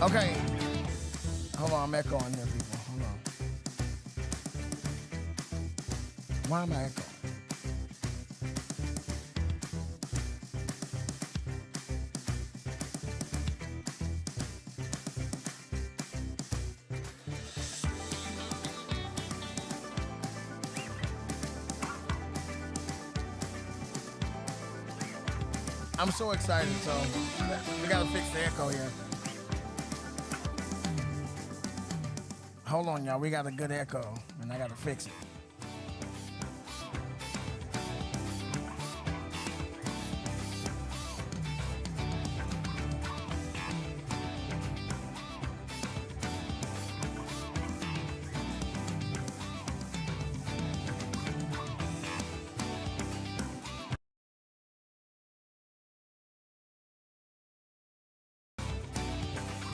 Okay. Hold on, I'm echoing here, people. Hold on. Why am I echoing? I'm so excited, so we gotta fix the echo here. Hold on, y'all. We got a good echo, and I gotta fix it.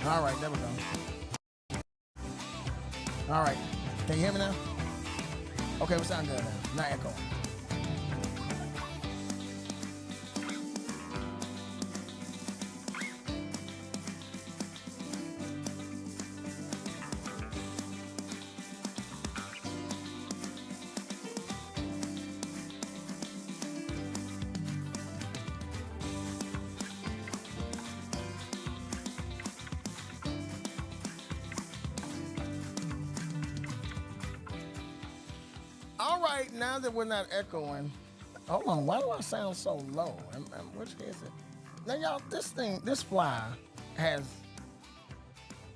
All right, there we go. All right. Can you hear me now? Okay, we sound good now. Not echoing. All right, now that we're not echoing, hold on. Why do I sound so low? Which is it? Now, y'all, this fly has.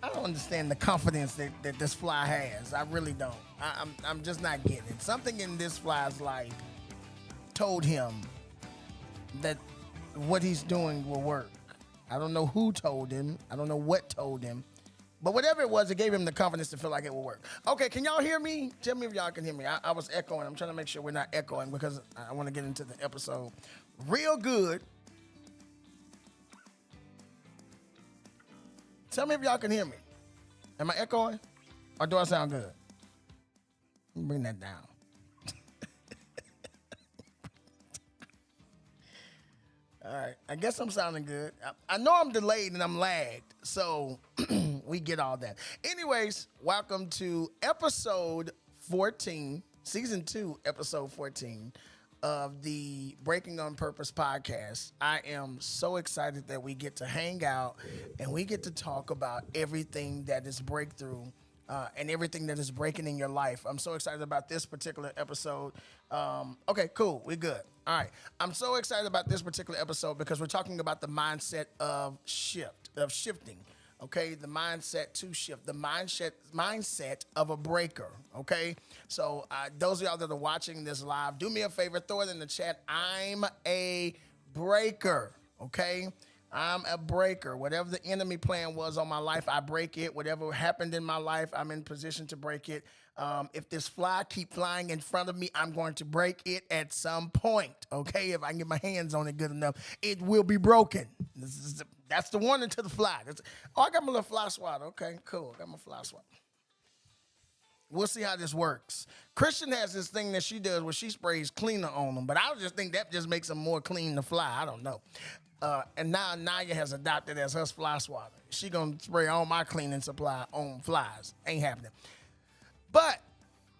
I don't understand the confidence that this fly has. I really don't. I'm just not getting it. Something in this fly's life told him that what he's doing will work. I don't know who told him. I don't know what told him. But whatever it was, it gave him the confidence to feel like it will work. Okay, can y'all hear me? Tell me if y'all can hear me. I was echoing. I'm trying to make sure we're not echoing because I want to get into the episode real good. Tell me if y'all can hear me. Am I echoing? Or do I sound good? Let me bring that down. All right. I guess I'm sounding good. I know I'm delayed and I'm lagged, so we get all that. Anyways, welcome to episode 14, season 2, episode 14 of the Breaking on Purpose podcast. I am so excited that we get to hang out and we get to talk about everything that is breakthrough and everything that is breaking in your life. I'm so excited about this particular episode. Okay, cool. We're good. All right. I'm so excited about this particular episode because we're talking about the mindset of shifting. Okay, the mindset to shift, the mindset of a breaker. Okay, so those of y'all that are watching this live, do me a favor, throw it in the chat. I'm a breaker. Okay, I'm a breaker. Whatever the enemy plan was on my life, I break it. Whatever happened in my life, I'm in position to break it. If this fly keep flying in front of me, I'm going to break it at some point. Okay, if I can get my hands on it good enough, it will be broken. That's the warning to the fly. I got my little fly swatter. Okay, cool. I got my fly swatter. We'll see how this works. Christian has this thing that she does where she sprays cleaner on them, but I just think that just makes them more clean to fly. I don't know. And now Naya has adopted as her fly swatter. She gonna spray all my cleaning supply on flies. Ain't happening. But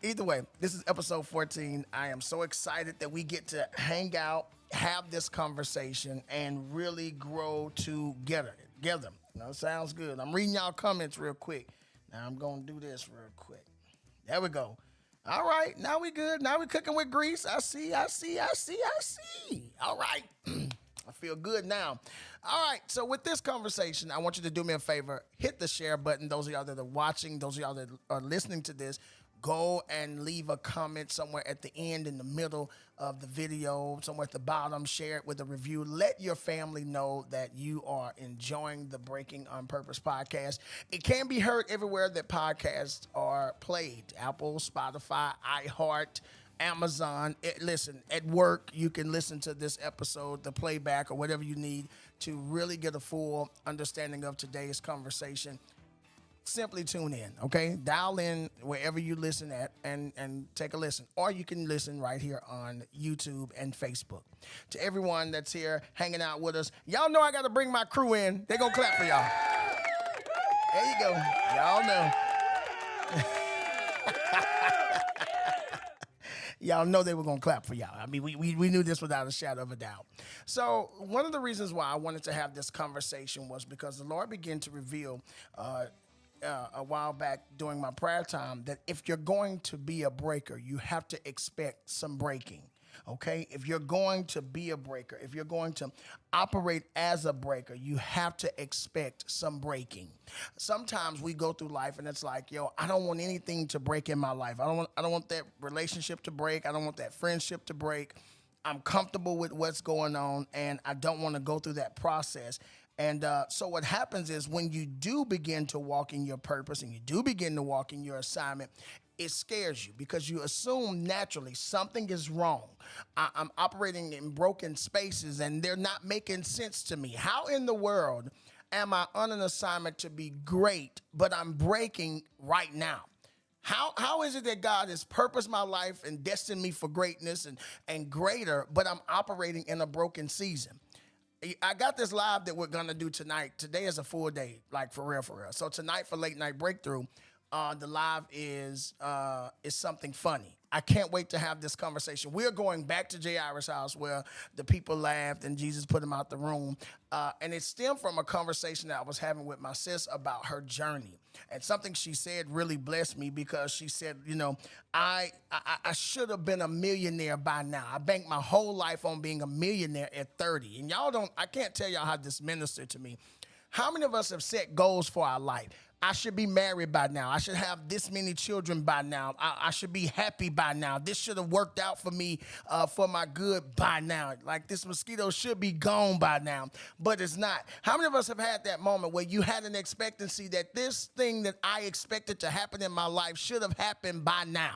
either way, this is episode 14. I am so excited that we get to hang out, have this conversation, and really grow together. You know, sounds good. I'm reading y'all comments real quick. Now I'm gonna do this real quick. There we go. All right, now we good. Now we cooking with grease. I see. All right. I feel good now. All right, so with this conversation, I want you to do me a favor. Hit the share button. Those of y'all that are watching, those of y'all that are listening to this, go and leave a comment somewhere at the end, in the middle of the video, somewhere at the bottom. Share it with a review. Let your family know that you are enjoying the Breaking on Purpose podcast. It can be heard everywhere that podcasts are played. Apple, Spotify, iHeart, Amazon. Listen, at work, you can listen to this episode, the playback, or whatever you need to really get a full understanding of today's conversation. Simply tune in, okay? Dial in wherever you listen at and take a listen. Or you can listen right here on YouTube and Facebook. To everyone that's here hanging out with us, y'all know I got to bring my crew in. They gonna clap for y'all. There you go. Y'all know. Y'all know they were going to clap for y'all. I mean, we knew this without a shadow of a doubt. So one of the reasons why I wanted to have this conversation was because the Lord began to reveal a while back during my prayer time that if you're going to be a breaker, you have to expect some breaking. Okay, if you're going to be a breaker, if you're going to operate as a breaker, you have to expect some breaking. Sometimes we go through life and it's like, yo, I don't want anything to break in my life. I don't want that relationship to break. I don't want that friendship to break. I'm comfortable with what's going on and I don't want to go through that process. And so what happens is when you do begin to walk in your purpose and you do begin to walk in your assignment, it scares you because you assume naturally something is wrong. I'm operating in broken spaces and they're not making sense to me. How in the world am I on an assignment to be great, but I'm breaking right now? How is it that God has purposed my life and destined me for greatness and greater, but I'm operating in a broken season? I got this live that we're going to do tonight. Today is a full day, like for real, for real. So tonight for Late Night Breakthrough, the live is something funny. I can't wait to have this conversation. We're going back to Jairus' house where the people laughed and Jesus put him out the room. And it stemmed from a conversation that I was having with my sis about her journey. And something she said really blessed me because she said, you know, I should have been a millionaire by now. I banked my whole life on being a millionaire at 30. And I can't tell y'all how this ministered to me. How many of us have set goals for our life? I should be married by now. I should have this many children by now. I should be happy by now. This should have worked out for me for my good by now. Like this mosquito should be gone by now, but it's not. How many of us have had that moment where you had an expectancy that this thing that I expected to happen in my life should have happened by now?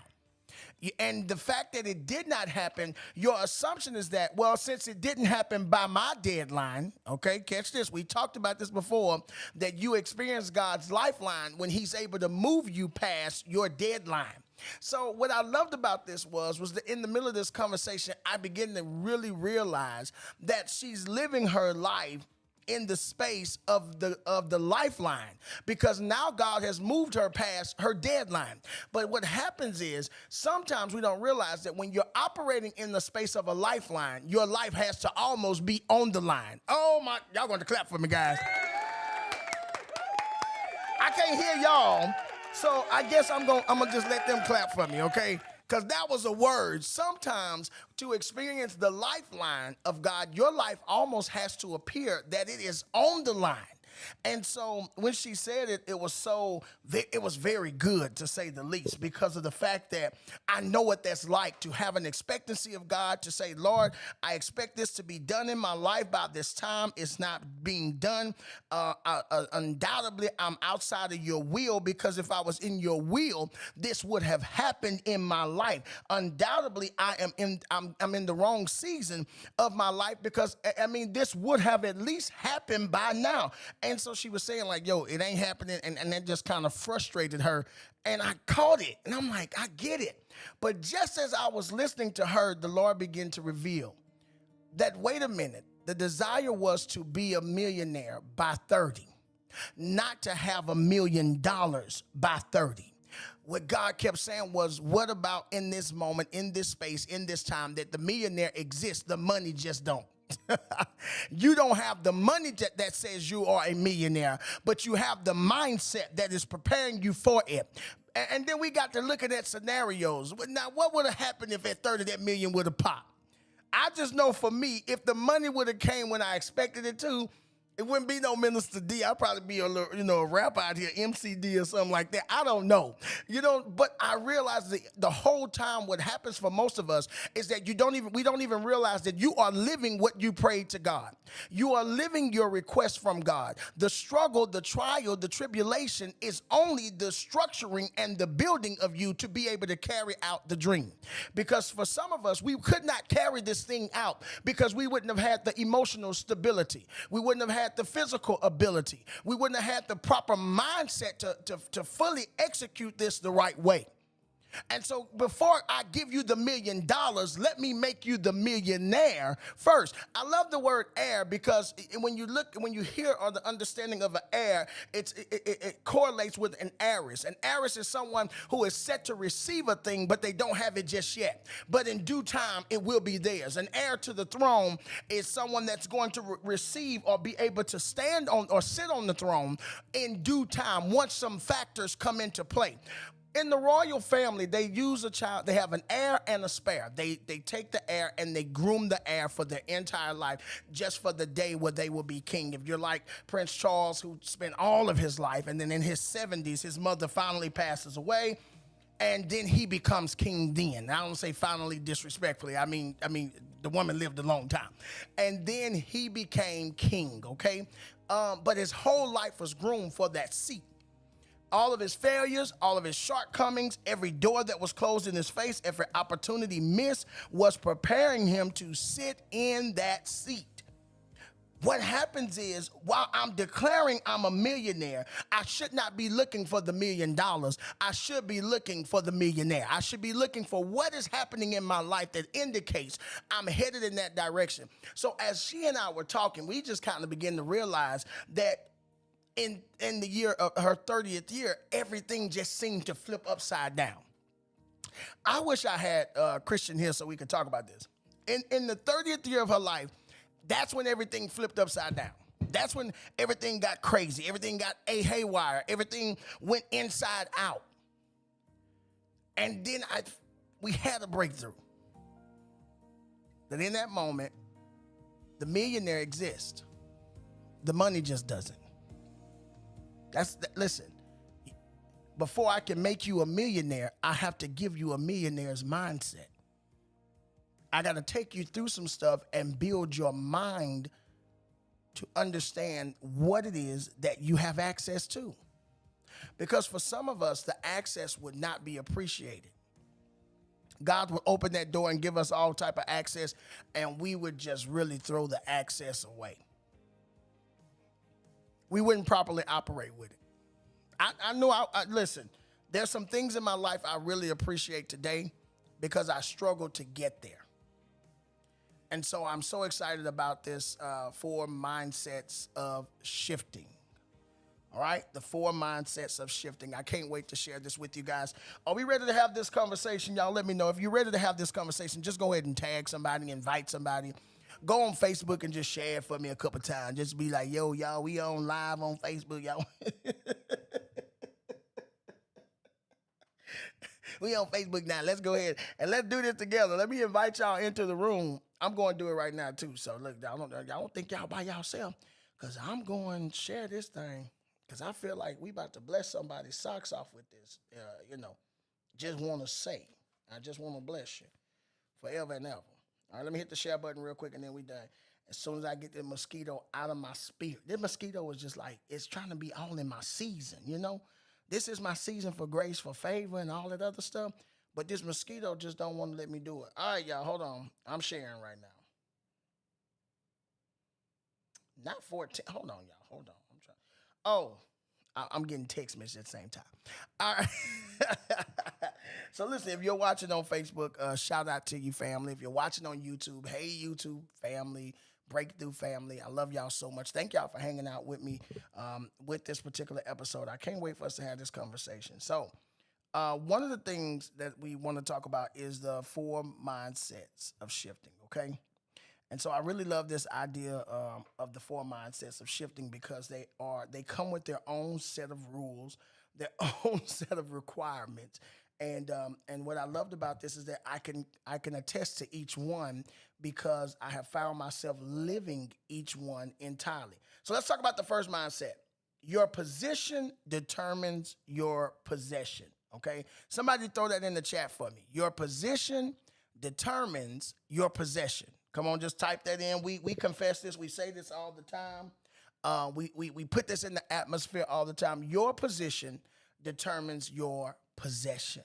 And the fact that it did not happen, your assumption is that, well, since it didn't happen by my deadline, okay, catch this. We talked about this before, that you experience God's lifeline when he's able to move you past your deadline. So what I loved about this was that in the middle of this conversation, I began to really realize that she's living her life in the space of the lifeline, because now God has moved her past her deadline. But what happens is sometimes we don't realize that when you're operating in the space of a lifeline, your life has to almost be on the line. Oh my, y'all going to clap for me, guys. I can't hear y'all, so I guess I'm gonna just let them clap for me, okay? Because that was a word. Sometimes to experience the lifeline of God, your life almost has to appear that it is on the line. And so when she said it, it was very good, to say the least, because of the fact that I know what that's like to have an expectancy of God, to say, Lord, I expect this to be done in my life by this time. It's not being done. Undoubtedly, I'm outside of your will, because if I was in your will, this would have happened in my life. Undoubtedly, I'm in the wrong season of my life, because I mean, this would have at least happened by now. And so she was saying like, yo, it ain't happening. And that just kind of frustrated her. And I caught it. And I'm like, I get it. But just as I was listening to her, the Lord began to reveal that, wait a minute, the desire was to be a millionaire by 30, not to have $1 million by 30. What God kept saying was, what about in this moment, in this space, in this time, that the millionaire exists, the money just don't. You don't have the money that says you are a millionaire, but you have the mindset that is preparing you for it. And then we got to looking at scenarios. Now, what would have happened if at 30 that million would have popped? I just know for me, if the money would have came when I expected it to, it wouldn't be no Minister D. I'd probably be a little, a rapper out here, MCD or something like that. I don't know, but I realized that the whole time what happens for most of us is that we don't even realize that you are living what you prayed to God. You are living your request from God. The struggle, the trial, the tribulation is only the structuring and the building of you to be able to carry out the dream. Because for some of us, we could not carry this thing out because we wouldn't have had the emotional stability. We wouldn't have had the physical ability. We wouldn't have had the proper mindset to fully execute this the right way. And so before I give you the $1,000,000, let me make you the millionaire first. I love the word heir because when you hear or the understanding of an heir, it correlates with an heiress. An heiress is someone who is set to receive a thing, but they don't have it just yet. But in due time, it will be theirs. An heir to the throne is someone that's going to receive or be able to stand on or sit on the throne in due time once some factors come into play. In the royal family, they use a child. They have an heir and a spare. They take the heir and they groom the heir for their entire life, just for the day where they will be king. If you're like Prince Charles, who spent all of his life, and then in his 70s, his mother finally passes away, and then he becomes king. Then I don't say finally disrespectfully. I mean the woman lived a long time, and then he became king. Okay, but his whole life was groomed for that seat. All of his failures, all of his shortcomings, every door that was closed in his face, every opportunity missed was preparing him to sit in that seat. What happens is, while I'm declaring I'm a millionaire, I should not be looking for the $1,000,000. I should be looking for the millionaire. I should be looking for what is happening in my life that indicates I'm headed in that direction. So as she and I were talking, we just kind of began to realize that in the year of her 30th year, everything just seemed to flip upside down. I wish I had Christian here so we could talk about this. In the 30th year of her life, that's when everything flipped upside down. That's when everything got crazy. Everything got haywire. Everything went inside out. And then we had a breakthrough. That in that moment, the millionaire exists. The money just doesn't. Listen, before I can make you a millionaire, I have to give you a millionaire's mindset. I got to take you through some stuff and build your mind to understand what it is that you have access to. Because for some of us, the access would not be appreciated. God would open that door and give us all type of access, and we would just really throw the access away. We wouldn't properly operate with it. I know, listen, there's some things in my life I really appreciate today because I struggled to get there. And so I'm so excited about this 4 mindsets of shifting. All right, the 4 mindsets of shifting. I can't wait to share this with you guys. Are we ready to have this conversation? Y'all let me know. If you're ready to have this conversation, just go ahead and tag somebody, invite somebody. Go on Facebook and just share it for me a couple times. Just be like, yo, y'all, we on live on Facebook, y'all. We on Facebook now. Let's go ahead and let's do this together. Let me invite y'all into the room. I'm going to do it right now, too. So, look, y'all don't think y'all by yourself, because I'm going to share this thing, because I feel like we about to bless somebody's socks off with this. Just want to say, I just want to bless you forever and ever. All right, let me hit the share button real quick, and then we done. As soon as I get the mosquito out of my spirit. This mosquito is just like, it's trying to be all in my season, you know? This is my season for grace, for favor, and all that other stuff. But this mosquito just don't want to let me do it. All right, y'all, hold on. I'm sharing right now. Not 14. Hold on, y'all. Hold on. I'm trying. Oh, I'm getting text messages at the same time. All right. So listen, if you're watching on Facebook, shout out to you, family. If you're watching on YouTube, hey, YouTube family, Breakthrough family, I love y'all so much. Thank y'all for hanging out with me with this particular episode. I can't wait for us to have this conversation. So one of the things that we want to talk about is the 4 mindsets of shifting, okay? And so I really love this idea of the 4 mindsets of shifting, because they come with their own set of rules, their own set of requirements. And what I loved about this is that I can attest to each one, because I have found myself living each one entirely. So let's talk about the first mindset. Your position determines your possession, okay? Somebody throw that in the chat for me. Your position determines your possession. Come on, just type that in. We confess this. We say this all the time. We put this in the atmosphere all the time. Your position determines your possession.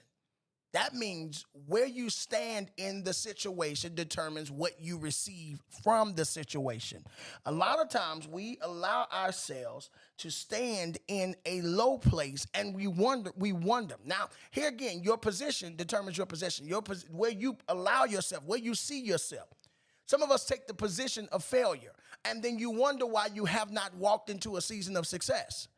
That means where you stand in the situation determines what you receive from the situation. A lot of times we allow ourselves to stand in a low place and we wonder. Now, here again, your position determines your position. Where you allow yourself, where you see yourself. Some of us take the position of failure, and then you wonder why you have not walked into a season of success.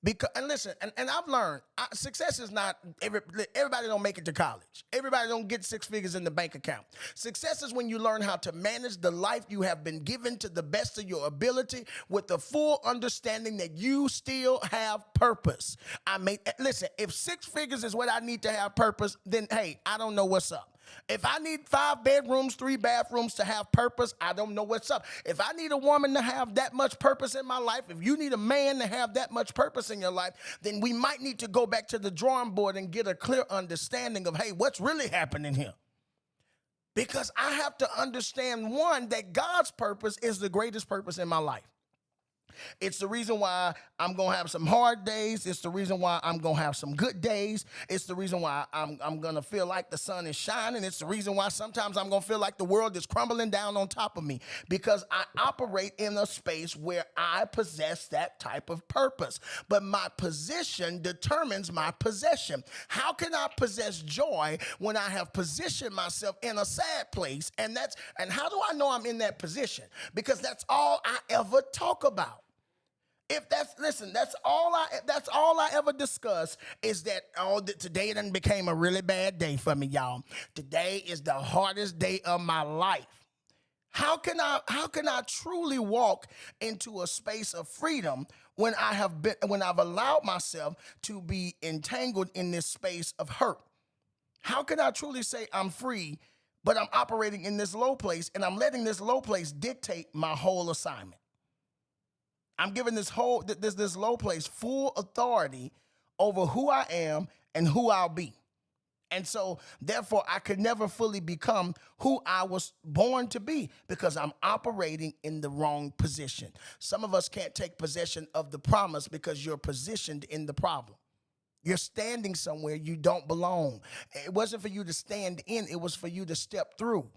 Because and listen, and I've learned success is not everybody don't make it to college. Everybody don't get six figures in the bank account. Success is when you learn how to manage the life you have been given to the best of your ability with the full understanding that you still have purpose. Listen, if six figures is what I need to have purpose, then hey, I don't know what's up. If I need 5 bedrooms, 3 bathrooms to have purpose, I don't know what's up. If I need a woman to have that much purpose in my life, if you need a man to have that much purpose in your life, then we might need to go back to the drawing board and get a clear understanding of, hey, what's really happening here? Because I have to understand, one, that God's purpose is the greatest purpose in my life. It's the reason why I'm going to have some hard days. It's the reason why I'm going to have some good days. It's the reason why I'm going to feel like the sun is shining. It's the reason why sometimes I'm going to feel like the world is crumbling down on top of me, because I operate in a space where I possess that type of purpose. But my position determines my possession. How can I possess joy when I have positioned myself in a sad place? And how do I know I'm in that position? Because that's all I ever talk about. That's all I ever discuss is that today done became a really bad day for me, y'all. Today is the hardest day of my life. How can I truly walk into a space of freedom when I've allowed myself to be entangled in this space of hurt? How can I truly say I'm free, but I'm operating in this low place and I'm letting this low place dictate my whole assignment? I'm giving this low place full authority over who I am and who I'll be. And so, therefore, I could never fully become who I was born to be because I'm operating in the wrong position. Some of us can't take possession of the promise because you're positioned in the problem. You're standing somewhere you don't belong. It wasn't for you to stand in, it was for you to step through.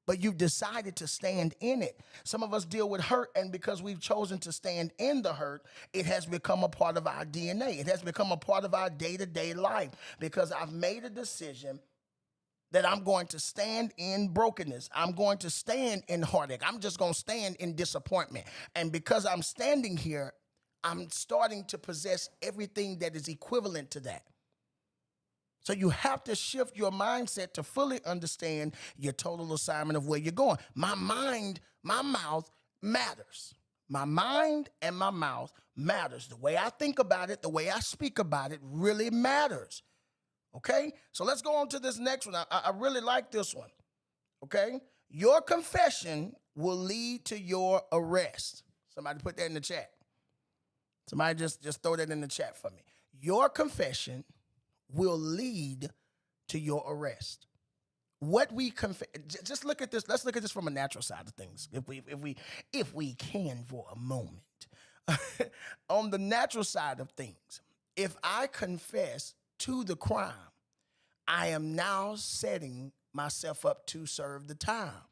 But you've decided to stand in it. Some of us deal with hurt, and because we've chosen to stand in the hurt, it has become a part of our DNA. It has become a part of our day-to-day life because I've made a decision that I'm going to stand in brokenness. I'm going to stand in heartache. I'm just going to stand in disappointment. And because I'm standing here, I'm starting to possess everything that is equivalent to that. So you have to shift your mindset to fully understand your total assignment of where you're going. My mind, my mouth matters. My mind and my mouth matters. The way I think about it, the way I speak about it really matters. Okay? So let's go on to this next one. I really like this one. Okay? Your confession will lead to your arrest. Somebody put that in the chat. Somebody just throw that in the chat for me. Your confession will lead to your arrest. What we confess, just look at this. Let's look at this from a natural side of things, if we can for a moment. On the natural side of things, if I confess to the crime, I am now setting myself up to serve the time.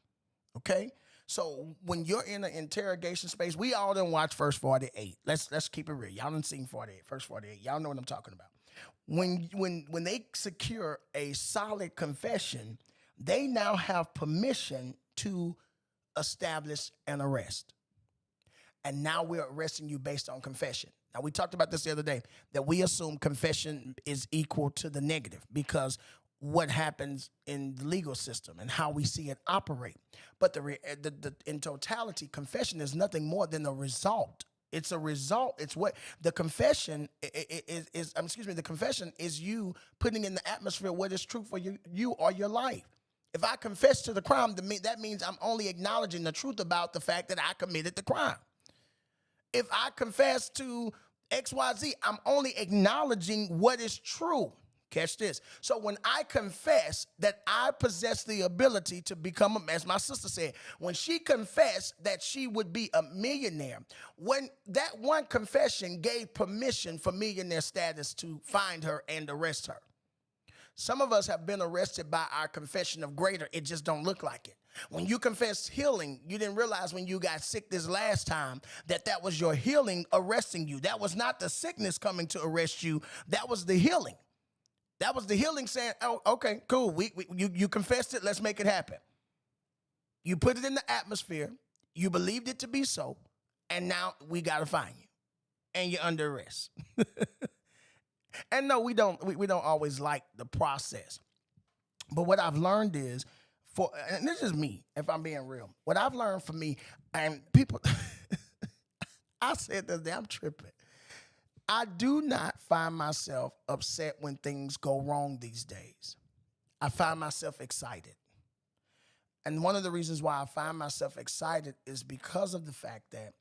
Okay? So when you're in an interrogation space, we all done watch First 48. Let's keep it real. Y'all done seen First 48. Y'all know what I'm talking about. When they secure a solid confession, they now have permission to establish an arrest. And now we're arresting you based on confession. Now, we talked about this the other day, that we assume confession is equal to the negative because what happens in the legal system and how we see it operate. But in totality, confession is nothing more than a result. It's a result. It's what the confession is. The confession is you putting in the atmosphere what is true for you or your life. If I confess to the crime, that means I'm only acknowledging the truth about the fact that I committed the crime. If I confess to XYZ, I'm only acknowledging what is true. Catch this. So when I confess that I possess the ability to become, as my sister said, when she confessed that she would be a millionaire, when that one confession gave permission for millionaire status to find her and arrest her. Some of us have been arrested by our confession of greater. It just don't look like it. When you confess healing, you didn't realize when you got sick this last time that that was your healing arresting you. That was not the sickness coming to arrest you. That was the healing. That was the healing saying, oh, okay, cool. You confessed it. Let's make it happen. You put it in the atmosphere. You believed it to be so. And now we got to find you. And you're under arrest. And no, we don't always like the process. But what I've learned is, and this is me, if I'm being real, what I've learned for me, and people, I said this day, I'm tripping. I do not find myself upset when things go wrong these days. I find myself excited. And one of the reasons why I find myself excited is because of the fact that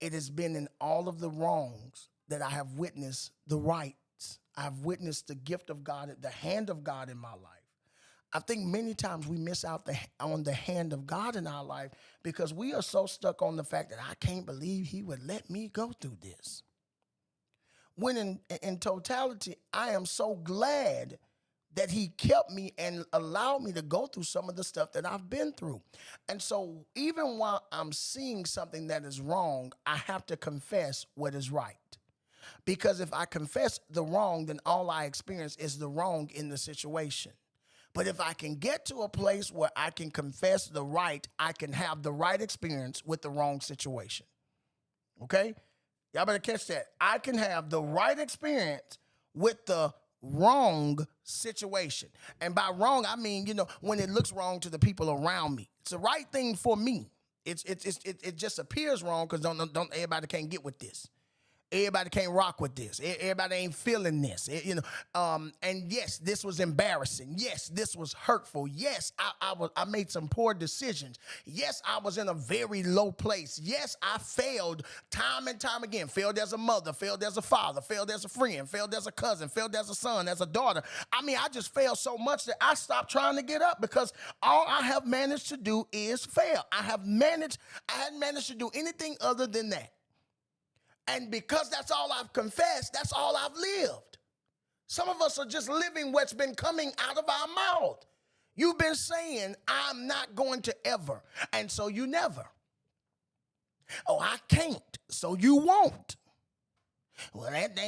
it has been in all of the wrongs that I have witnessed the rights. I've witnessed the gift of God, the hand of God in my life. I think many times we miss out on the hand of God in our life because we are so stuck on the fact that I can't believe he would let me go through this. When in totality, I am so glad that he kept me and allowed me to go through some of the stuff that I've been through. And so even while I'm seeing something that is wrong, I have to confess what is right. Because if I confess the wrong, then all I experience is the wrong in the situation. But if I can get to a place where I can confess the right, I can have the right experience with the wrong situation. Okay? Y'all better catch that. I can have the right experience with the wrong situation. And by wrong, I mean, when it looks wrong to the people around me. It's the right thing for me. It just appears wrong because don't everybody can't get with this. Everybody can't rock with this. Everybody ain't feeling this. And yes, this was embarrassing. Yes, this was hurtful. Yes, I made some poor decisions. Yes, I was in a very low place. Yes, I failed time and time again. Failed as a mother, failed as a father, failed as a friend, failed as a cousin, failed as a son, as a daughter. I mean, I just failed so much that I stopped trying to get up because all I have managed to do is fail. I hadn't managed to do anything other than that. And because that's all I've confessed, that's all I've lived. Some of us are just living what's been coming out of our mouth. You've been saying, I'm not going to ever. And so you never. Oh, I can't. So you won't. Well, that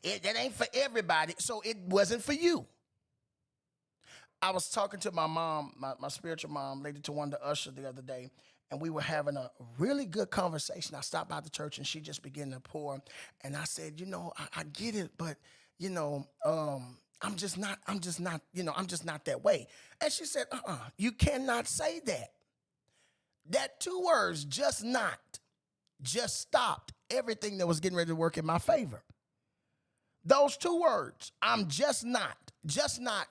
ain't for everybody. So it wasn't for you. I was talking to my mom, my spiritual mom, Lady Tawanda Usher, the other day. And we were having a really good conversation. I stopped by the church and she just began to pour. And I said, I get it, but, I'm just not that way. And she said, you cannot say that. That two words, just not, just stopped everything that was getting ready to work in my favor. Those two words, I'm just not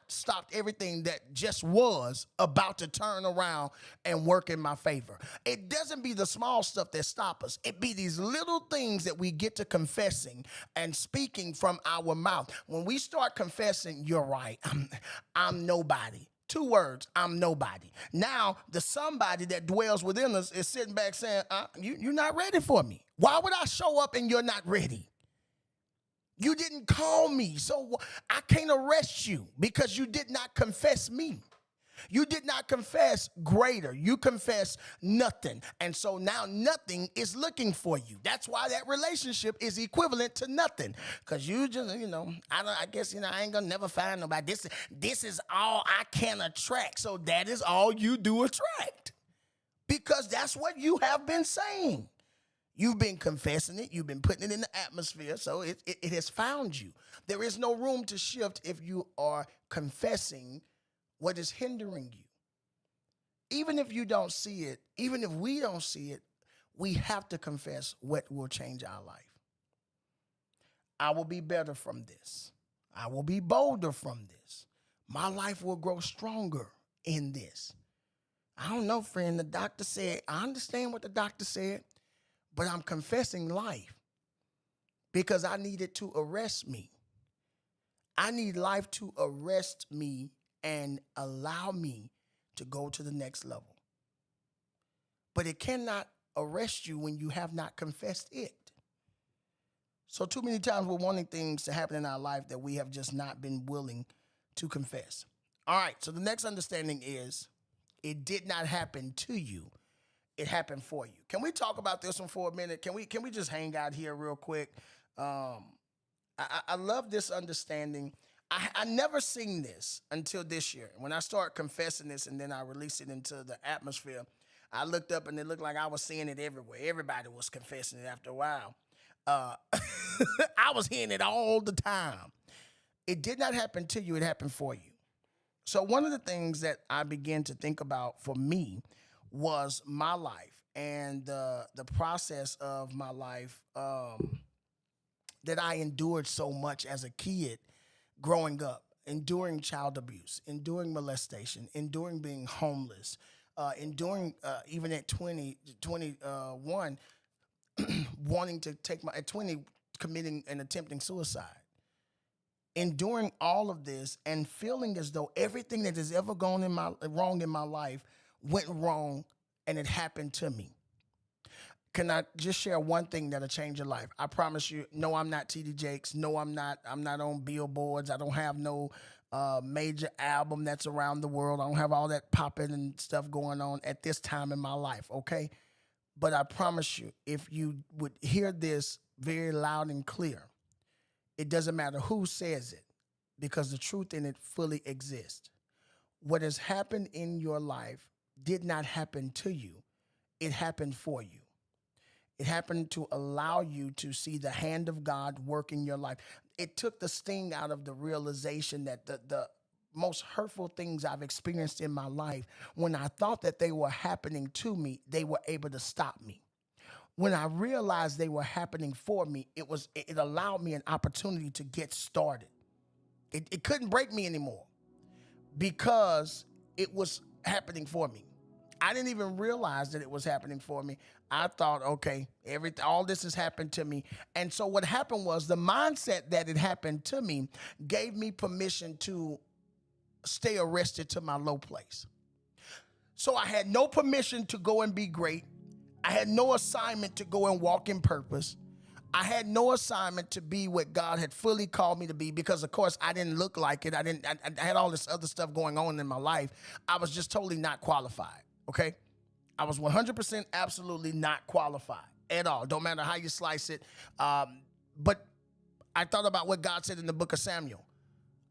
stopped everything that just was about to turn around and work in my favor. It doesn't be the small stuff that stop us. It be these little things that we get to confessing and speaking from our mouth. When we start confessing, you're right, I'm nobody. Two words, I'm nobody. Now, the somebody that dwells within us is sitting back saying, you're not ready for me. Why would I show up and you're not ready? You didn't call me, so I can't arrest you because you did not confess me. You did not confess greater. You confess nothing. And so now nothing is looking for you. That's why that relationship is equivalent to nothing. Because you just, I guess, I ain't going to never find nobody. This is all I can attract. So that is all you do attract. Because that's what you have been saying. You've been confessing it. You've been putting it in the atmosphere. So it has found you. There is no room to shift if you are confessing what is hindering you. Even if you don't see it, even if we don't see it, we have to confess what will change our life. I will be better from this. I will be bolder from this. My life will grow stronger in this. I don't know, friend. The doctor said, I understand what the doctor said. But I'm confessing life because I need it to arrest me. I need life to arrest me and allow me to go to the next level. But it cannot arrest you when you have not confessed it. So too many times we're wanting things to happen in our life that we have just not been willing to confess. All right, so the next understanding is it did not happen to you. It happened for you. Can we talk about this one for a minute? Can we just hang out here real quick? I love this understanding. I never seen this until this year. When I started confessing this and then I released it into the atmosphere, I looked up and it looked like I was seeing it everywhere. Everybody was confessing it after a while. I was hearing it all the time. It did not happen to you, it happened for you. So one of the things that I began to think about for me was my life and the process of my life that I endured so much as a kid growing up, enduring child abuse, enduring molestation, enduring being homeless, enduring even at 21, wanting to take at 20, committing and attempting suicide. Enduring all of this and feeling as though everything that has ever gone wrong in my life went wrong and it happened to me. Can I just share one thing that'll change your life? I promise you. No, I'm not TD Jakes. No, I'm not on billboards. I don't have no major album that's around the world. I don't have all that popping and stuff going on at this time in my life, okay? But I promise you, if you would hear this very loud and clear, it doesn't matter who says it because the truth in it fully exists. What has happened in your life did not happen to you. It happened for you. It happened to allow you to see the hand of God work in your life. It took the sting out of the realization that the most hurtful things I've experienced in my life, when I thought that they were happening to me, they were able to stop me. When I realized they were happening for me, it allowed me an opportunity to get started. It couldn't break me anymore because it was happening for me. I didn't even realize that it was happening for me. I thought, okay, all this has happened to me. And so what happened was the mindset that it happened to me gave me permission to stay arrested to my low place. So I had no permission to go and be great. I had no assignment to go and walk in purpose. I had no assignment to be what God had fully called me to be because, of course, I didn't look like it. I had all this other stuff going on in my life. I was just totally not qualified, okay? I was 100% absolutely not qualified at all. Don't matter how you slice it. But I thought about what God said in the book of Samuel.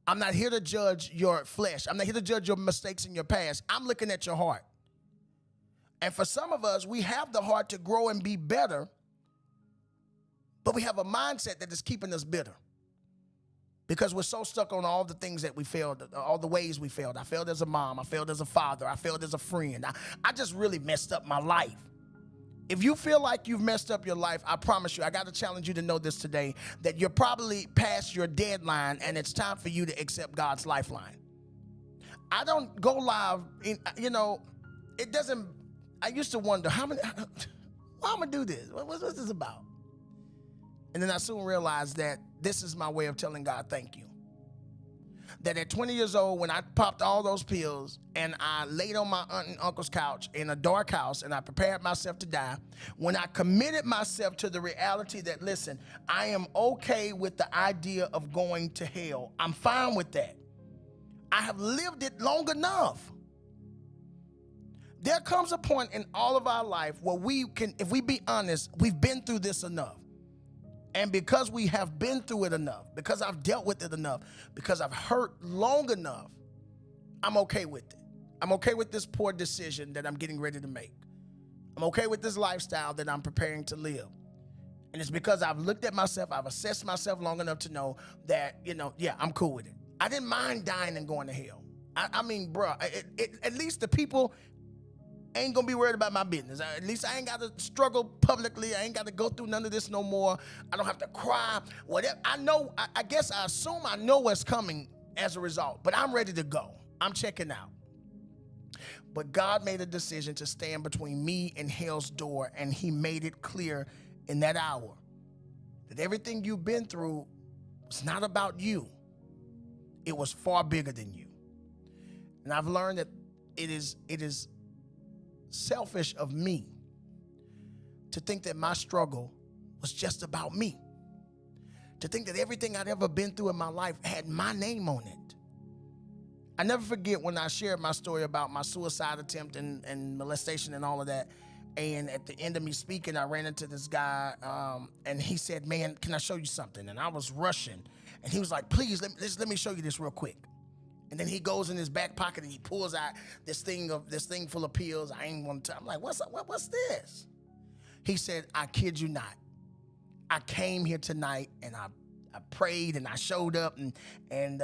I'm not here to judge your flesh. I'm not here to judge your mistakes in your past. I'm looking at your heart. And for some of us, we have the heart to grow and be better, but we have a mindset that is keeping us bitter because we're so stuck on all the things that we failed, all the ways we failed. I failed as a mom. I failed as a father. I failed as a friend. I just really messed up my life. If you feel like you've messed up your life, I promise you, I got to challenge you to know this today, that you're probably past your deadline and it's time for you to accept God's lifeline. I don't go live, it doesn't, I used to wonder, why I'm going to do this? What's this about? And then I soon realized that this is my way of telling God thank you. That at 20 years old, when I popped all those pills and I laid on my aunt and uncle's couch in a dark house and I prepared myself to die, when I committed myself to the reality that, listen, I am okay with the idea of going to hell. I'm fine with that. I have lived it long enough. There comes a point in all of our life where we can, if we be honest, we've been through this enough. And because we have been through it enough, because I've dealt with it enough, because I've hurt long enough, I'm okay with it. I'm okay with this poor decision that I'm getting ready to make. I'm okay with this lifestyle that I'm preparing to live. And it's because I've looked at myself, I've assessed myself long enough to know that, I'm cool with it. I didn't mind dying and going to hell. I mean, bro, at least the people ain't gonna be worried about my business. At least I ain't gotta struggle publicly. I ain't gotta go through none of this no more. I don't have to cry. Whatever. I know, I guess I assume I know what's coming as a result, but I'm ready to go. I'm checking out. But God made a decision to stand between me and hell's door, and he made it clear in that hour that everything you've been through was not about you. It was far bigger than you. And I've learned that it is selfish of me to think that my struggle was just about me, to think that everything I'd ever been through in my life had my name on it. I never forget when I shared my story about my suicide attempt and molestation and all of that. And at the end of me speaking, I ran into this guy, and he said, "Man, can I show you something?" And I was rushing, and he was like, "Please, let me show you this real quick." And then he goes in his back pocket and he pulls out this thing full of pills. I ain't want to. I'm like, what's this? He said, "I kid you not. I came here tonight and I prayed and I showed up and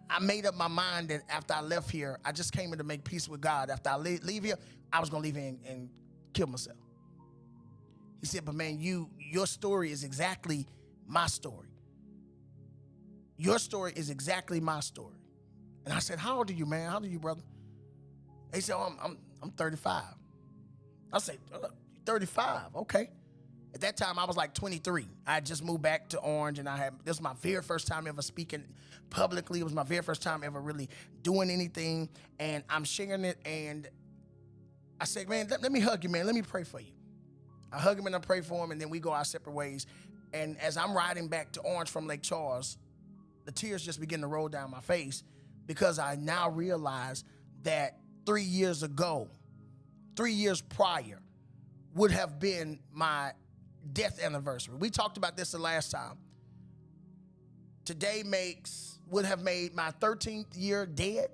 I made up my mind that after I left here, I just came here to make peace with God. After I leave here, I was gonna leave here and kill myself." He said, "But man, your story is exactly my story. Your story is exactly my story." And I said, "How old are you, man? How old are you, brother?" He said, "Oh, I'm 35. I said, 35, okay. At that time, I was like 23. I had just moved back to Orange, and this was my very first time ever speaking publicly. It was my very first time ever really doing anything, and I'm sharing it, and I said, "Man, let me hug you, man. Let me pray for you." I hug him and I pray for him, and then we go our separate ways. And as I'm riding back to Orange from Lake Charles, the tears just begin to roll down my face because I now realize that 3 years ago, 3 years prior, would have been my death anniversary. We talked about this the last time. Today would have made my 13th year dead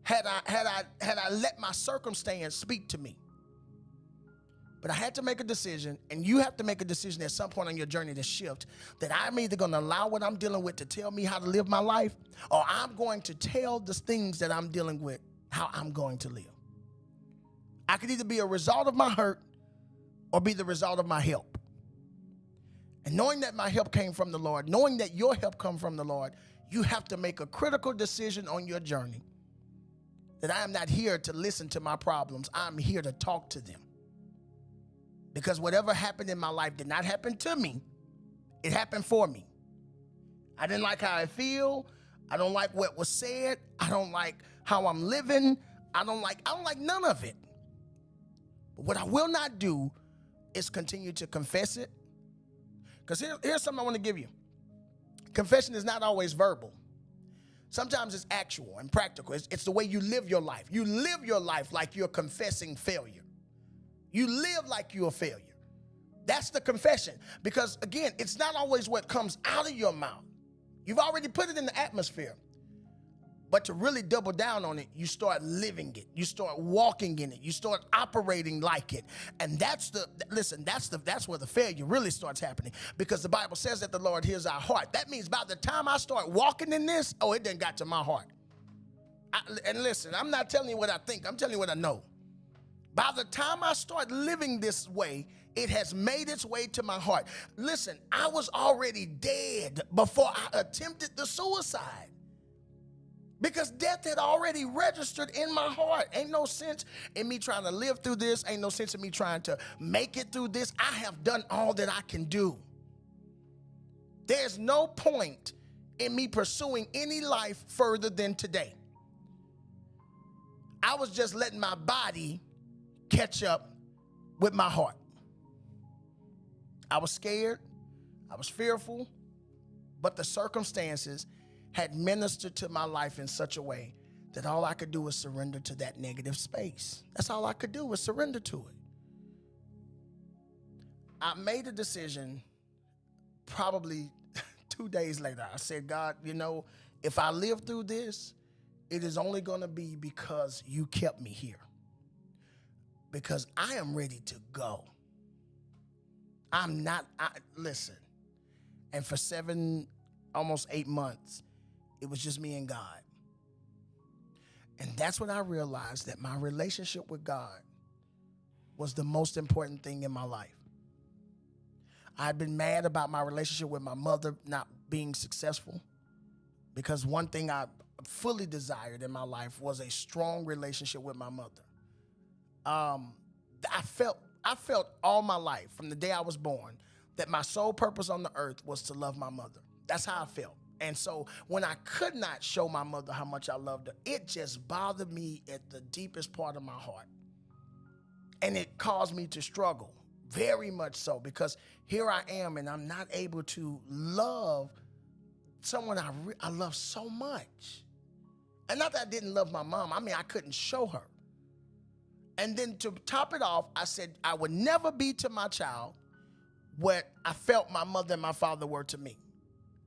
had I let my circumstance speak to me. But I had to make a decision, and you have to make a decision at some point on your journey to shift, that I'm either going to allow what I'm dealing with to tell me how to live my life, or I'm going to tell the things that I'm dealing with how I'm going to live. I could either be a result of my hurt or be the result of my help. And knowing that my help came from the Lord, knowing that your help come from the Lord, you have to make a critical decision on your journey that I am not here to listen to my problems. I'm here to talk to them. Because whatever happened in my life did not happen to me. It happened for me. I didn't like how I feel. I don't like what was said. I don't like how I'm living. I don't like none of it. But what I will not do is continue to confess it. Because here's something I want to give you. Confession is not always verbal. Sometimes it's actual and practical. It's the way you live your life. You live your life like you're confessing failure. You live like you're a failure. That's the confession. Because again, it's not always what comes out of your mouth. You've already put it in the atmosphere. But to really double down on it, you start living it. You start walking in it. You start operating like it. And that's where the failure really starts happening. Because the Bible says that the Lord hears our heart. That means by the time I start walking in this, it done got to my heart. And listen, I'm not telling you what I think. I'm telling you what I know. By the time I start living this way, it has made its way to my heart. Listen, I was already dead before I attempted the suicide. Because death had already registered in my heart. Ain't no sense in me trying to live through this. Ain't no sense in me trying to make it through this. I have done all that I can do. There's no point in me pursuing any life further than today. I was just letting my body catch up with my heart. I was scared. I was fearful. But the circumstances had ministered to my life in such a way that all I could do was surrender to that negative space. That's all I could do was surrender to it. I made a decision probably 2 days later. I said, "God, if I live through this, it is only going to be because you kept me here. Because I am ready to go." Listen. And for almost 8 months, it was just me and God. And that's when I realized that my relationship with God was the most important thing in my life. I'd been mad about my relationship with my mother not being successful, because one thing I fully desired in my life was a strong relationship with my mother. I felt all my life, from the day I was born, that my sole purpose on the earth was to love my mother. That's how I felt. And so when I could not show my mother how much I loved her, it just bothered me at the deepest part of my heart. And it caused me to struggle, very much so, because here I am and I'm not able to love someone I love so much. And not that I didn't love my mom. I mean, I couldn't show her. And then to top it off, I said I would never be to my child what I felt my mother and my father were to me.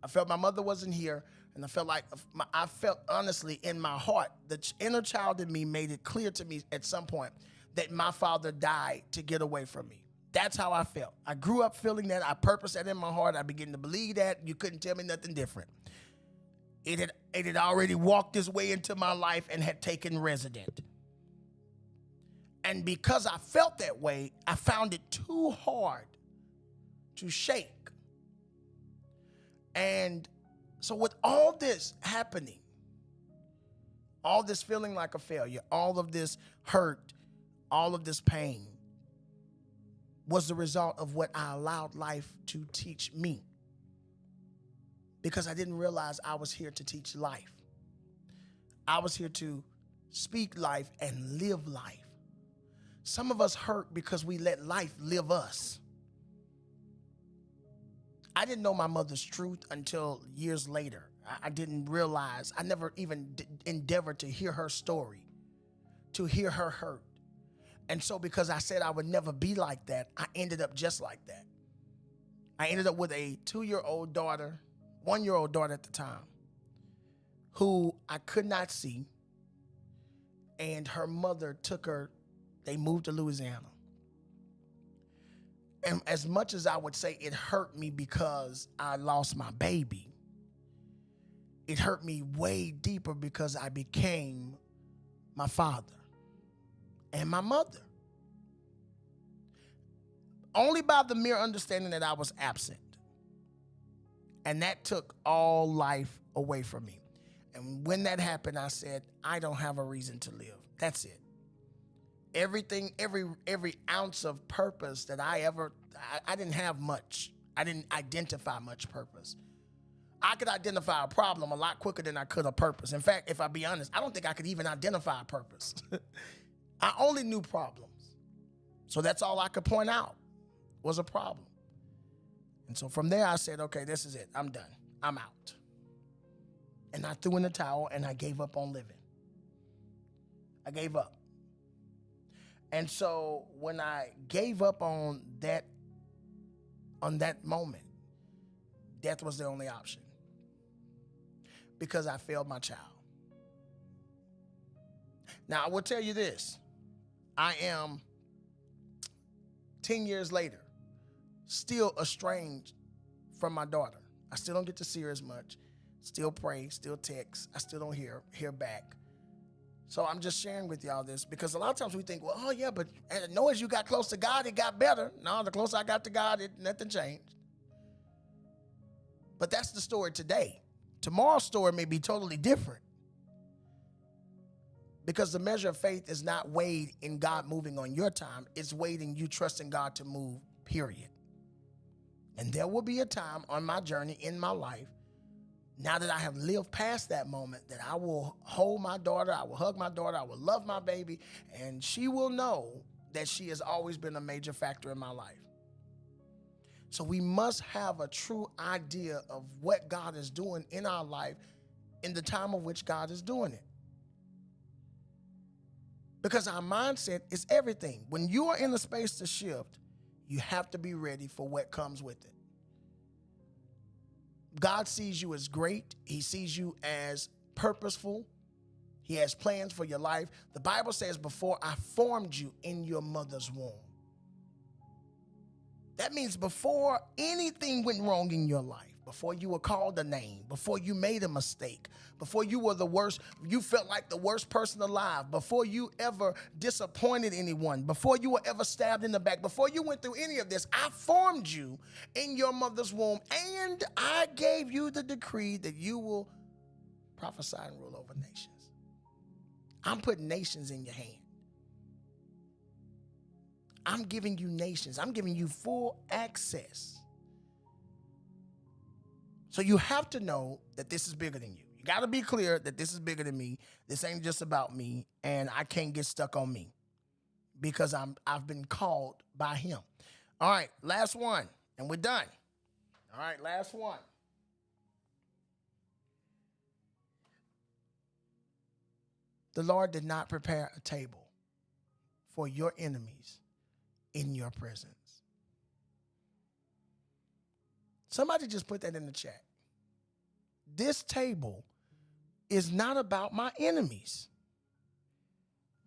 I felt my mother wasn't here, and I felt honestly in my heart, the inner child in me made it clear to me at some point that my father died to get away from me. That's how I felt. I grew up feeling that. I purposed that in my heart. I began to believe that. You couldn't tell me nothing different. It had already walked its way into my life and had taken resident. And because I felt that way, I found it too hard to shake. And so with all this happening, all this feeling like a failure, all of this hurt, all of this pain was the result of what I allowed life to teach me. Because I didn't realize I was here to teach life. I was here to speak life and live life. Some of us hurt because we let life live us. I didn't know my mother's truth until years later. I didn't realize, I never even endeavored to hear her story, to hear her hurt. And so because I said I would never be like that, I ended up just like that. I ended up with a 2-year-old daughter, 1-year-old daughter at the time, who I could not see. And her mother took her, they moved to Louisiana. And as much as I would say it hurt me because I lost my baby, it hurt me way deeper because I became my father and my mother. Only by the mere understanding that I was absent. And that took all life away from me. And when that happened, I said, I don't have a reason to live. That's it. Everything, every ounce of purpose that I didn't have much. I didn't identify much purpose. I could identify a problem a lot quicker than I could a purpose. In fact, if I be honest, I don't think I could even identify a purpose. I only knew problems. So that's all I could point out was a problem. And so from there I said, okay, this is it. I'm done. I'm out. And I threw in the towel and I gave up on living. I gave up. And so when I gave up on that moment, death was the only option. Because I failed my child. Now, I will tell you this. I am, 10 years later, still estranged from my daughter. I still don't get to see her as much. Still pray, still text. I still don't hear back. So I'm just sharing with y'all this because a lot of times we think, well, oh yeah, but as you got close to God, it got better. No, the closer I got to God, nothing changed. But that's the story today. Tomorrow's story may be totally different. Because the measure of faith is not weighed in God moving on your time. It's weighed in you trusting God to move, period. And there will be a time on my journey in my life, now that I have lived past that moment, that I will hold my daughter, I will hug my daughter, I will love my baby, and she will know that she has always been a major factor in my life. So we must have a true idea of what God is doing in our life in the time of which God is doing it. Because our mindset is everything. When you are in the space to shift, you have to be ready for what comes with it. God sees you as great. He sees you as purposeful. He has plans for your life. The Bible says, before I formed you in your mother's womb. That means before anything went wrong in your life, before you were called a name, before you made a mistake, before you were the worst, you felt like the worst person alive, before you ever disappointed anyone, before you were ever stabbed in the back, before you went through any of this, I formed you in your mother's womb, and I gave you the decree that you will prophesy and rule over nations. I'm putting nations in your hand. I'm giving you nations. I'm giving you full access. So you have to know that this is bigger than you. You got to be clear that this is bigger than me. This ain't just about me, and I can't get stuck on me because I've been called by him. All right, last one, and we're done. All right, last one. The Lord did not prepare a table for your enemies in your presence. Somebody just put that in the chat. This table is not about my enemies.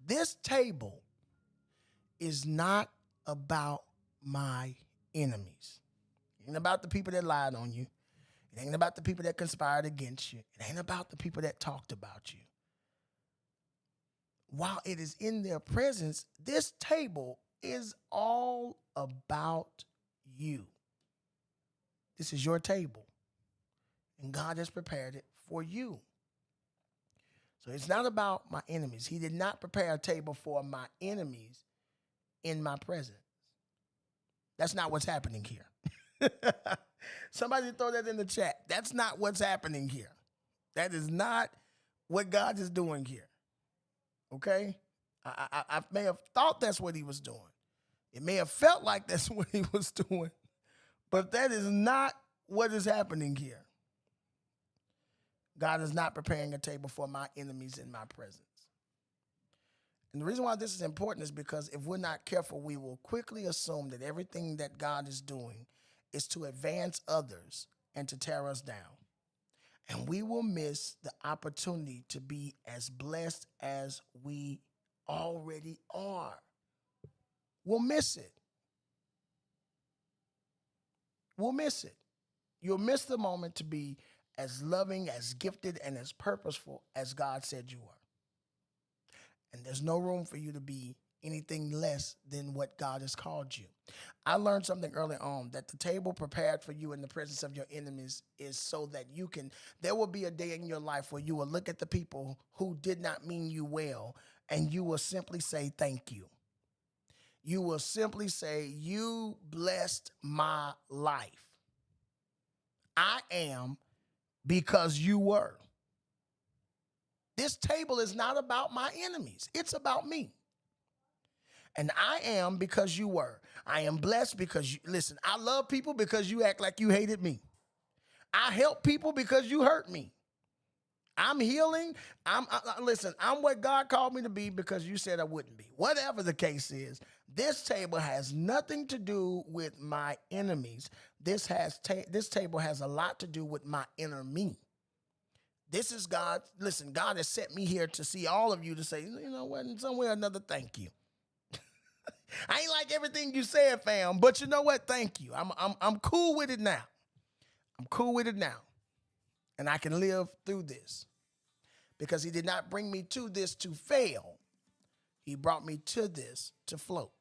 This table is not about my enemies. It ain't about the people that lied on you. It ain't about the people that conspired against you. It ain't about the people that talked about you. While it is in their presence, this table is all about you. This is your table, and God has prepared it for you. So it's not about my enemies. He did not prepare a table for my enemies in my presence. That's not what's happening here. Somebody throw that in the chat. That's not what's happening here. That is not what God is doing here. Okay? I may have thought that's what he was doing. It may have felt like that's what he was doing. But that is not what is happening here. God is not preparing a table for my enemies in my presence. And the reason why this is important is because if we're not careful, we will quickly assume that everything that God is doing is to advance others and to tear us down. And we will miss the opportunity to be as blessed as we already are. We'll miss it. We'll miss it. You'll miss the moment to be as loving, as gifted, and as purposeful as God said you are. And there's no room for you to be anything less than what God has called you. I learned something early on, that the table prepared for you in the presence of your enemies is so that there will be a day in your life where you will look at the people who did not mean you well, and you will simply say, thank you. You will simply say, you blessed my life. I am because you were. This table is not about my enemies. It's about me. And I am because you were. I am blessed because you, listen, I love people because you act like you hated me. I help people because you hurt me. I'm healing. Listen, I'm what God called me to be because you said I wouldn't be. Whatever the case is, this table has nothing to do with my enemies. This table has a lot to do with my inner me. This is God. Listen, God has set me here to see all of you to say, you know what, in some way or another, thank you. I ain't like everything you said, fam, but you know what? Thank you. I'm cool with it now. I'm cool with it now. And I can live through this because he did not bring me to this to fail. He brought me to this to float.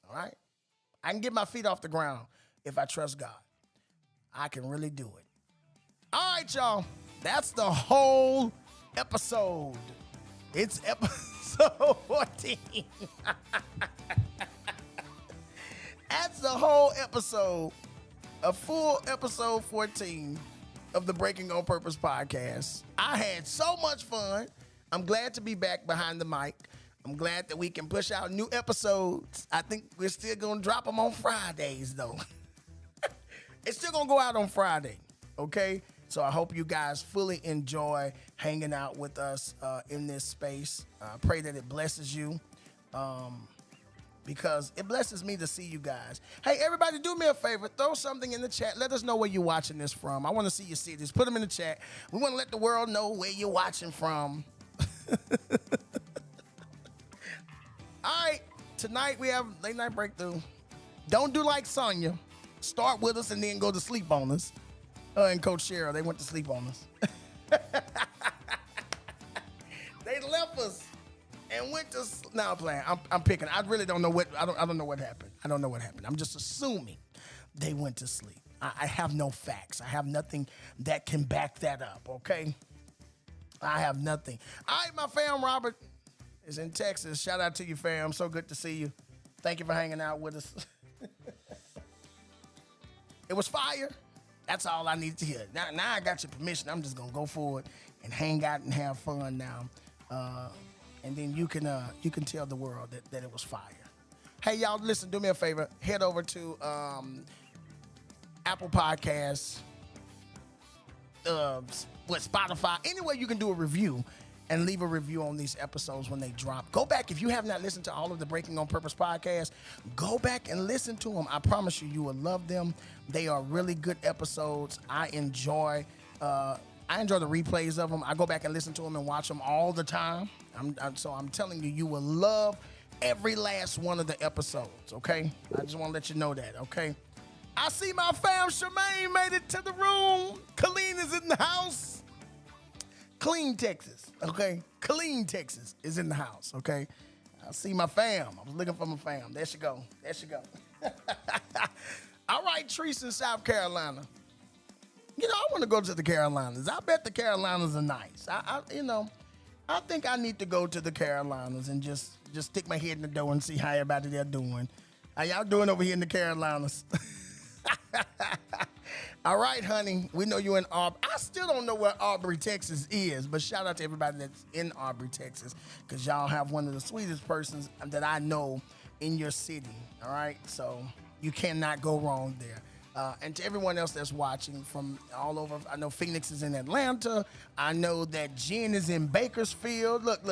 All right? I can get my feet off the ground if I trust God. I can really do it. All right, y'all. That's the whole episode. It's episode 14. That's the whole episode, a full episode 14 of the Breaking on Purpose podcast. I had so much fun. I'm glad to be back behind the mic. I'm glad that we can push out new episodes. I think we're still going to drop them on Fridays, though. It's still going to go out on Friday, okay? So I hope you guys fully enjoy hanging out with us in this space. I pray that it blesses you because it blesses me to see you guys. Hey, everybody, do me a favor. Throw something in the chat. Let us know where you're watching this from. I want to see you see this. Put them in the chat. We want to let the world know where you're watching from. All right, tonight we have Late Night Breakthrough. Don't do like Sonya. Start with us and then go to sleep on us. And Coach Cheryl, they went to sleep on us. They left us and went to sleep. No, I'm playing. I'm picking. I really don't know what. I don't know what happened. I don't know what happened. I'm just assuming they went to sleep. I have no facts. I have nothing that can back that up. Okay. I have nothing. All right, my fam Robert is in Texas. Shout out to you, fam. So good to see you. Thank you for hanging out with us. It was fire. That's all I need to hear. Now I got your permission. I'm just gonna go forward and hang out and have fun now, and then you can tell the world that it was fire. Hey, y'all, listen. Do me a favor. Head over to Apple Podcasts, Spotify, anywhere you can do a review, and leave a review on these episodes when they drop. Go back, if you have not listened to all of the Breaking on Purpose podcast, go back and listen to them. I promise you, you will love them. They are really good episodes. I enjoy the replays of them. I go back and listen to them and watch them all the time. So I'm telling you, you will love every last one of the episodes, okay? I just want to let you know that, okay? I see my fam Charmaine made it to the room. Colleen is in the house. Clean, Texas, okay? Clean, Texas is in the house, okay? I see my fam. I was looking for my fam. There she go. There she go. All right, Treese in South Carolina. You know, I want to go to the Carolinas. I bet the Carolinas are nice. I think I need to go to the Carolinas and just stick my head in the door and see how everybody there doing. How y'all doing over here in the Carolinas? All right, honey. We know you in Aubrey. I still don't know where Aubrey, Texas is, but shout out to everybody that's in Aubrey, Texas, because y'all have one of the sweetest persons that I know in your city. All right, so you cannot go wrong there. And to everyone else that's watching from all over, I know Phoenix is in Atlanta. I know that Jen is in Bakersfield. Look,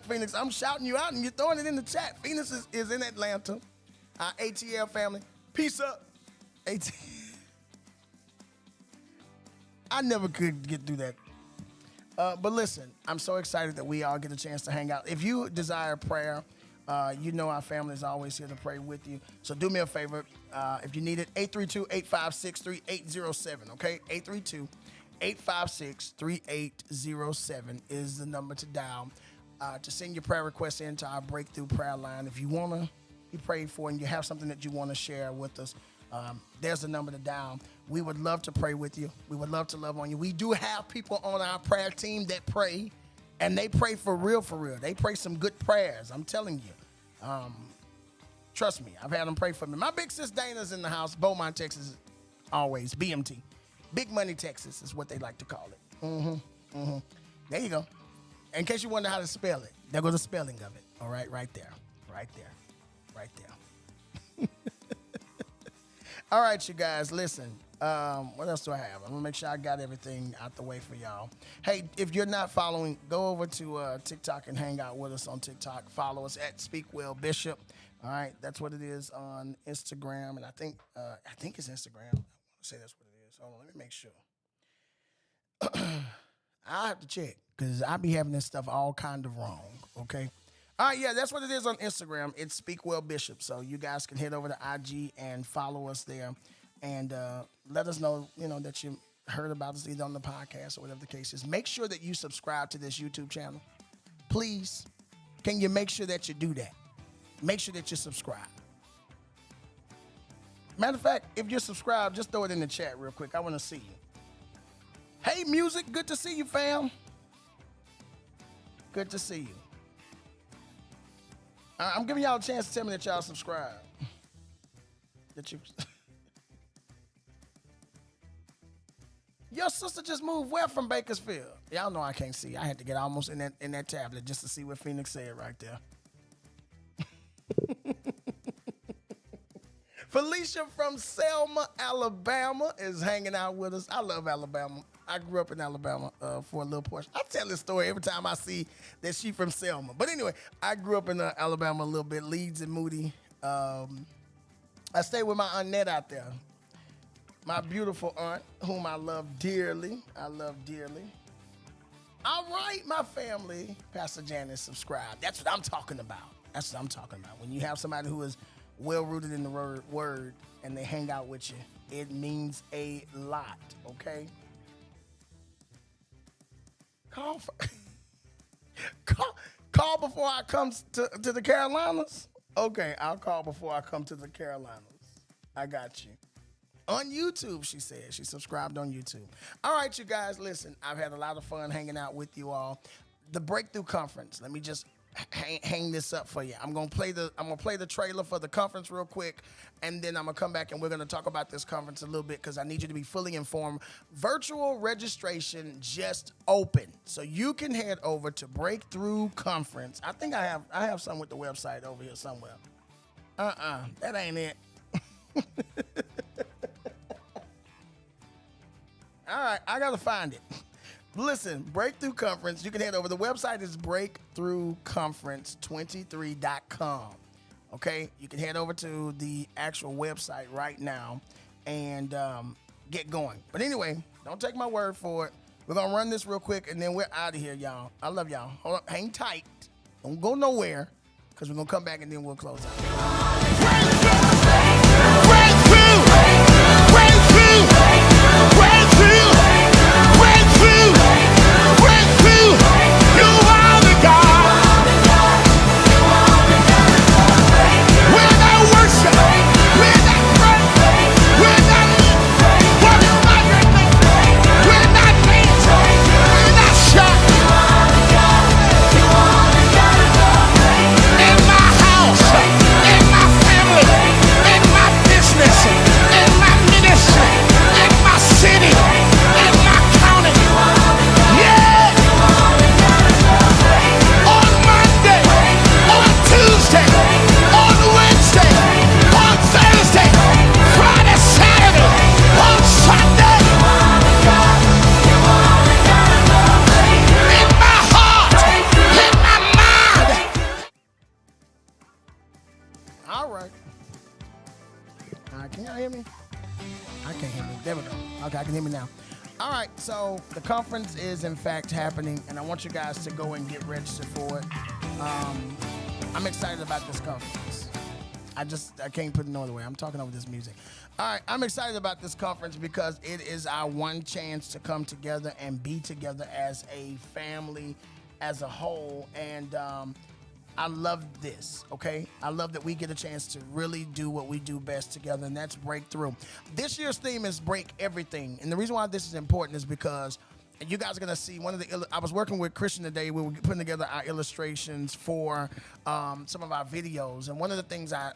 Phoenix, I'm shouting you out and you're throwing it in the chat. Phoenix is in Atlanta. ATL family, peace up. I never could get through that. But listen, I'm so excited that we all get a chance to hang out. If you desire prayer, you know our family is always here to pray with you. So do me a favor. If you need it, 832-856-3807, okay? 832-856-3807 is the number to dial to send your prayer requests into our breakthrough prayer line. If you want to be prayed for and you have something that you want to share with us, there's the number to dial. We would love to pray with you. We would love to love on you. We do have people on our prayer team that pray, and they pray for real, for real. They pray some good prayers, I'm telling you. Trust me, I've had them pray for me. My big sis Dana's in the house, Beaumont, Texas, always, BMT. Big Money, Texas is what they like to call it. There you go. In case you wonder how to spell it, there goes the spelling of it. All right, right there. All right, you guys, listen. What else do I have? I'm going to make sure I got everything out the way for y'all. Hey, if you're not following, go over to TikTok and hang out with us on TikTok. Follow us at Speakwell Bishop. All right, that's what it is on Instagram. And I think it's Instagram. I want to say that's what it is. Hold on, let me make sure. I'll have to check because I be having this stuff all kind of wrong, okay? All right, yeah, that's what it is on Instagram. It's Speakwell Bishop. So you guys can head over to IG and follow us there. And let us know, that you heard about us either on the podcast or whatever the case is. Make sure that you subscribe to this YouTube channel. Please, can you make sure that you do that? Make sure that you subscribe. Matter of fact, if you're subscribed, just throw it in the chat real quick. I want to see you. Hey, Music, good to see you, fam. Good to see you. I'm giving y'all a chance to tell me that y'all subscribe. That you... Your sister just moved where from Bakersfield? Y'all know I can't see. I had to get almost in that tablet just to see what Phoenix said right there. Felicia from Selma, Alabama is hanging out with us. I love Alabama. I grew up in Alabama for a little portion. I tell this story every time I see that she from Selma. But anyway, I grew up in Alabama a little bit, Leeds and Moody. I stayed with my Aunt Ned out there. My beautiful aunt, whom I love dearly. All right, my family. Pastor Janice, subscribe. That's what I'm talking about. When you have somebody who is well-rooted in the word and they hang out with you, it means a lot, okay? Call before I come to the Carolinas? Okay, I'll call before I come to the Carolinas. I got you. On YouTube, she said. She subscribed on YouTube. All right, you guys, listen. I've had a lot of fun hanging out with you all. The Breakthrough Conference. Let me just hang this up for you. I'm gonna play the trailer for the conference real quick, and then I'm gonna come back and we're gonna talk about this conference a little bit because I need you to be fully informed. Virtual registration just opened, so you can head over to Breakthrough Conference. I think I have some with the website over here somewhere. That ain't it. All right, I gotta find it. Listen, Breakthrough Conference, you can head over. The website is breakthroughconference23.com. Okay, you can head over to the actual website right now and get going. But anyway, don't take my word for it. We're gonna run this real quick and then we're out of here, y'all. I love y'all. Hold on, hang tight. Don't go nowhere because we're gonna come back and then we'll close out. All right. Can y'all hear me? I can't hear me. There we go. Okay, I can hear me now. All right, so the conference is in fact happening, and I want you guys to go and get registered for it. I'm excited about this conference. I can't put it no other way. I'm talking over this music. All right, I'm excited about this conference because it is our one chance to come together and be together as a family, as a whole, and I love this, okay? I love that we get a chance to really do what we do best together, and that's breakthrough. This year's theme is break everything. And the reason why this is important is because you guys are going to see I was working with Christian today. We were putting together our illustrations for some of our videos. And one of the things I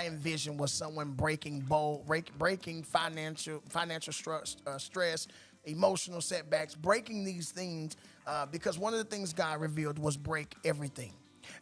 envisioned was someone breaking financial stress, emotional setbacks, breaking these things because one of the things God revealed was break everything.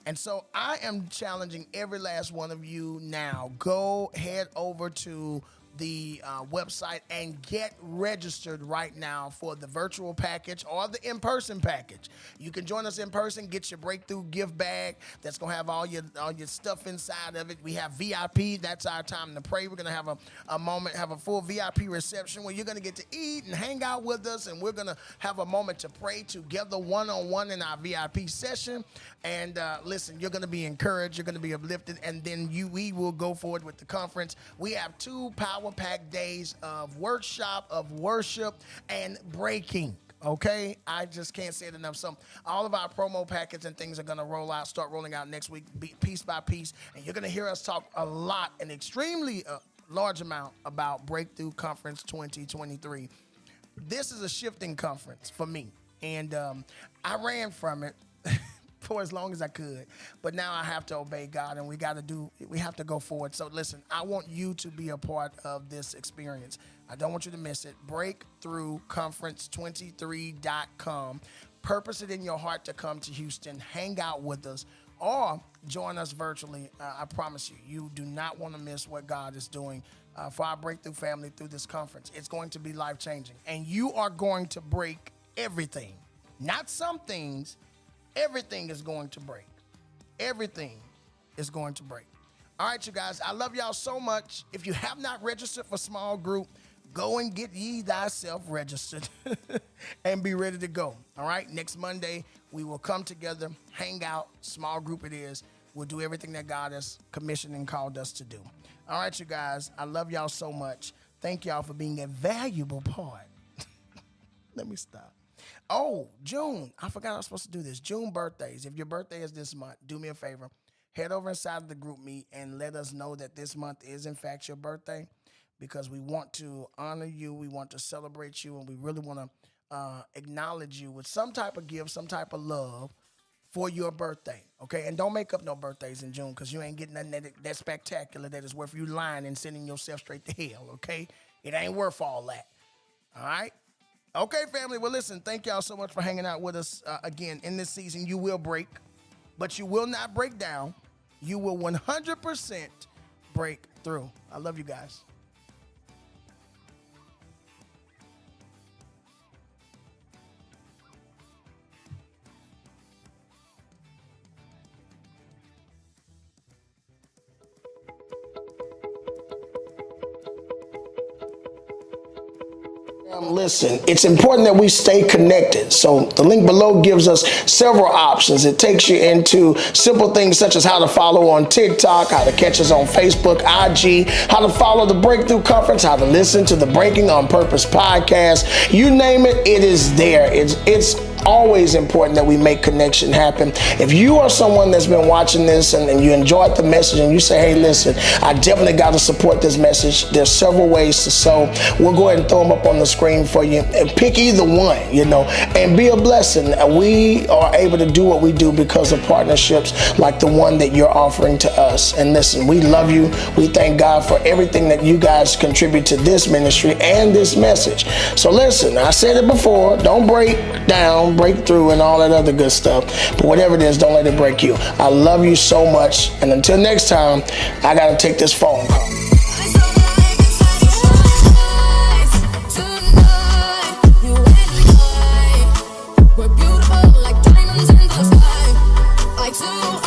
And so I am challenging every last one of you now. Go head over to the website and get registered right now for the virtual package or the in-person package. You can join us in person, get your breakthrough gift bag that's gonna have all your stuff inside of it. We have VIP, that's our time to pray. We're gonna have a moment, have a full VIP reception where you're gonna get to eat and hang out with us, and we're gonna have a moment to pray together one-on-one in our VIP session. And listen, you're gonna be encouraged, you're gonna be uplifted, and then we will go forward with the conference. We have 2 power-packed days of workshop, of worship, and breaking. Okay, I just can't say it enough. So all of our promo packets and things are going to start rolling out next week, piece by piece, and you're going to hear us talk a lot, an extremely large amount about Breakthrough Conference 2023. This is a shifting conference for me, and I ran from it for as long as I could, but now I have to obey God, and we have to go forward. So listen, I want you to be a part of this experience. I don't want you to miss it. Breakthroughconference23.com. Purpose it in your heart to come to Houston, hang out with us, or join us virtually. I promise you, you do not want to miss what God is doing for our Breakthrough family through this conference. It's going to be life-changing, and you are going to break everything, not some things. Everything is going to break. Everything is going to break. All right, you guys, I love y'all so much. If you have not registered for small group, go and get ye thyself registered and be ready to go. All right, next Monday, we will come together, hang out, small group it is. We'll do everything that God has commissioned and called us to do. All right, you guys, I love y'all so much. Thank y'all for being a valuable part. Let me stop. Oh, June. I forgot I was supposed to do this. June birthdays. If your birthday is this month, do me a favor. Head over inside of the group meet and let us know that this month is, in fact, your birthday, because we want to honor you. We want to celebrate you, and we really want to acknowledge you with some type of gift, some type of love for your birthday, okay? And don't make up no birthdays in June, because you ain't getting nothing that spectacular that is worth you lying and sending yourself straight to hell, okay? It ain't worth all that, all right? Okay, family. Well, listen, thank y'all so much for hanging out with us. Again, in this season, you will break, but you will not break down. You will 100% break through. I love you guys. Listen, it's important that we stay connected. So the link below gives us several options. It takes you into simple things such as how to follow on TikTok, how to catch us on Facebook, IG, how to follow the Breakthrough Conference, how to listen to the Breaking on Purpose podcast. You name it, it is there. It's always important that we make connection happen. If you are someone that's been watching this and you enjoyed the message and you say, hey, listen, I definitely got to support this message, there's several ways to sow. We'll go ahead and throw them up on the screen for you and pick either one, and be a blessing. We are able to do what we do because of partnerships like the one that you're offering to us. And listen, we love you. We thank God for everything that you guys contribute to this ministry and this message. So listen, I said it before, don't break down, break through and all that other good stuff. But whatever it is, don't let it break you. I love you so much. And until next time, I got to take this phone call.